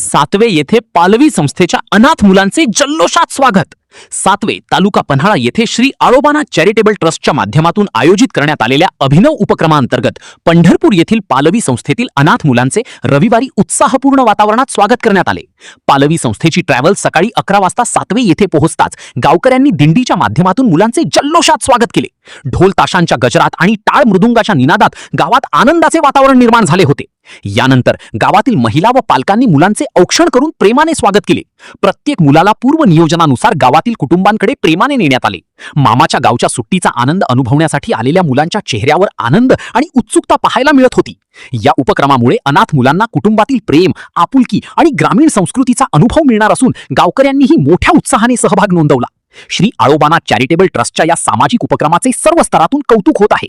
सातवे येथे पालवी संस्थेच्या अनाथ मुलांचे जल्लोषात स्वागत. सातवे तालुका पन्हाळा येथे श्री आळोबाना चॅरिटेबल ट्रस्टच्या माध्यमातून आयोजित करण्यात आलेल्या अभिनव उपक्रमांतर्गत पंढरपूर येथील पालवी संस्थेतील अनाथ मुलांचे रविवारी उत्साहपूर्ण वातावरणात स्वागत करण्यात आले. पालवी संस्थेची ट्रॅव्हल सकाळी 11 वाजता सातवे येथे पोहोचताच गावकऱ्यांनी दिंडीच्या माध्यमातून मुलांचे जल्लोषात स्वागत केले. ढोल ताशांच्या गजरात आणि टाळ मृदुंगाच्या निनादात गावात आनंदाचे वातावरण निर्माण झाले होते. यानंतर गावातील महिला व पालकांनी मुलांचे औक्षण करून प्रेमाने स्वागत केले. प्रत्येक मुलाला पूर्व नियोजनानुसार गावातील कुटुंबांकडे प्रेमाने नेण्यात आले. मामाच्या गावच्या सुट्टीचा आनंद अनुभवण्यासाठी आलेल्या मुलांच्या चेहऱ्यावर आनंद आणि उत्सुकता पाहायला मिळत होती. या उपक्रमामुळे अनाथ मुलांना कुटुंबातील प्रेम, आपुलकी आणि ग्रामीण संस्कृतीचा अनुभव मिळणार असून गावकऱ्यांनीही मोठ्या उत्साहाने सहभाग नोंदवला. श्री आळोबाना चॅरिटेबल ट्रस्टच्या या सामाजिक उपक्रमाचे सर्व स्तरातून कौतुक होत आहे.